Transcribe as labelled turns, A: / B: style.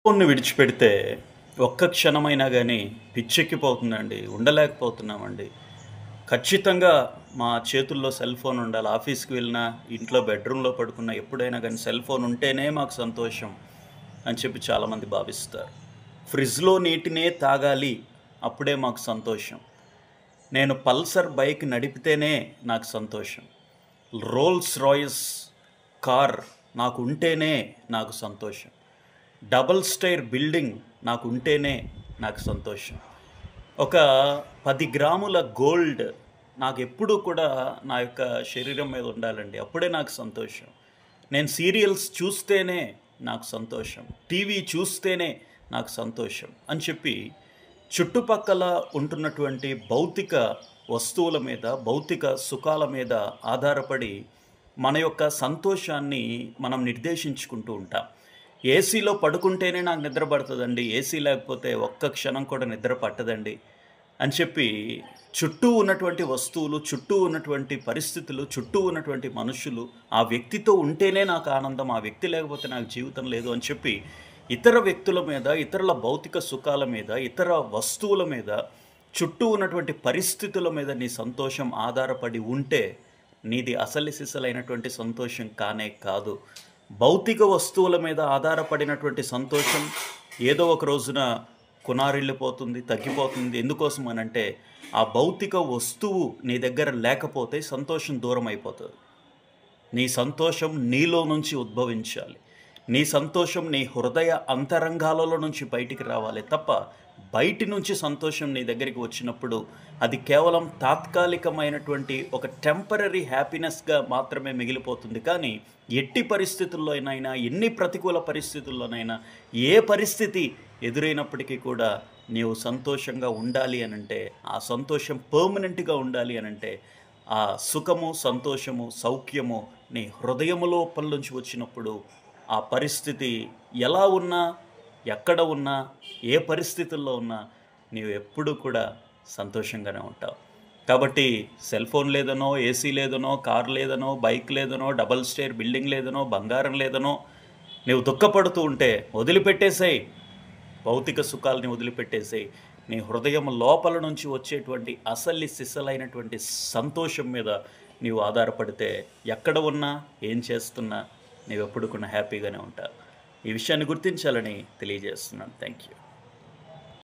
A: ఫోన్‌ని విడిచిపెడితే ఒక్క క్షణమైనా గానీ పిచ్చెక్కిపోతుందండి. ఉండలేకపోతున్నామండి. ఖచ్చితంగా మా చేతుల్లో సెల్ ఫోన్ ఉండాలి. ఆఫీస్‌కి వెళ్ళినా, ఇంట్లో బెడ్‌రూమ్‌లో పడుకున్నా ఎప్పుడైనా గానీ సెల్ ఫోన్ ఉంటేనే మాకు సంతోషం అని చెప్పి చాలామంది భావిస్తారు. ఫ్రిడ్జ్‌లో నీటినే తాగాలి. అప్పుడే మాకు సంతోషం. నేను పల్సర్ బైక్ నడిపితేనే నాకు సంతోషం. రోల్స్ రాయిస్ కార్ నాకు ఉంటేనే నాకు సంతోషం. డబుల్ స్టైర్ బిల్డింగ్ నాకు ఉంటేనే నాకు సంతోషం. ఒక 10 గ్రాముల గోల్డ్ నాకెప్పుడూ కూడా నా యొక్క శరీరం మీద ఉండాలండి. అప్పుడే నాకు సంతోషం. నేను సీరియల్స్ చూస్తేనే నాకు సంతోషం. టీవీ చూస్తేనే నాకు సంతోషం అని చెప్పి చుట్టుపక్కల ఉంటున్నటువంటి భౌతిక వస్తువుల మీద, భౌతిక సుఖాల మీద ఆధారపడి మన యొక్క సంతోషాన్ని మనం నిర్దేశించుకుంటూ ఉంటాం. ఏసీలో పడుకుంటేనే నాకు నిద్ర పడతదండి. ఏసీ లేకపోతే ఒక్క క్షణం కూడా నిద్ర పట్టదండి అని చెప్పి చుట్టూ ఉన్నటువంటి వస్తువులు, చుట్టూ ఉన్నటువంటి పరిస్థితులు, చుట్టూ ఉన్నటువంటి మనుషులు, ఆ వ్యక్తితో ఉంటేనే నాకు ఆనందం, ఆ వ్యక్తి లేకపోతే నాకు జీవితం లేదు అని చెప్పి ఇతర వ్యక్తుల మీద, ఇతరుల భౌతిక సుఖాల మీద, ఇతర వస్తువుల మీద, చుట్టూ ఉన్నటువంటి పరిస్థితుల మీద నీ సంతోషం ఆధారపడి ఉంటే నీది అసలు సిసలైనటువంటి సంతోషం కానే కాదు. భౌతిక వస్తువుల మీద ఆధారపడినటువంటి సంతోషం ఏదో ఒక రోజున కునారిల్లిపోతుంది, తగ్గిపోతుంది. ఎందుకోసం అనంటే ఆ భౌతిక వస్తువు నీ దగ్గర లేకపోతే సంతోషం దూరం అయిపోతుంది. నీ సంతోషం నీలో నుంచి ఉద్భవించాలి. నీ సంతోషం నీ హృదయ అంతరంగాలలో నుంచి బయటికి రావాలి తప్ప బయటి నుంచి సంతోషం నీ దగ్గరికి వచ్చినప్పుడు అది కేవలం తాత్కాలికమైనటువంటి ఒక టెంపరరీ హ్యాపీనెస్గా మాత్రమే మిగిలిపోతుంది. కానీ ఎట్టి పరిస్థితుల్లోనైనా, ఎన్ని ప్రతికూల పరిస్థితుల్లోనైనా, ఏ పరిస్థితి ఎదురైనప్పటికీ కూడా నీవు సంతోషంగా ఉండాలి అనంటే, ఆ సంతోషం పర్మనెంట్గా ఉండాలి అనంటే, ఆ సుఖము, సంతోషము, సౌఖ్యము నీ హృదయము లోపల నుంచి వచ్చినప్పుడు ఆ పరిస్థితి ఎలా ఉన్నా, ఎక్కడ ఉన్నా, ఏ పరిస్థితుల్లో ఉన్నా నీవు ఎప్పుడూ కూడా సంతోషంగానే ఉంటావు. కాబట్టి సెల్ ఫోన్ లేదనో, ఏసీ లేదనో, కార్ లేదనో, బైక్ లేదనో, డబుల్ స్టైర్ బిల్డింగ్ లేదనో, బంగారం లేదనో నీవు దుఃఖపడుతూ ఉంటే వదిలిపెట్టేసేయ్. భౌతిక సుఖాలని వదిలిపెట్టేసేయ్. నీ హృదయం లోపల నుంచి వచ్చేటువంటి అసలు సిసలైనటువంటి సంతోషం మీద నీవు ఆధారపడితే ఎక్కడ ఉన్నా, ఏం చేస్తున్నా నీవెప్పుడు కూడా హ్యాపీగానే ఉంటావు. ఈ విషయాన్ని గుర్తించాలని తెలియజేస్తున్నాను. Thank you.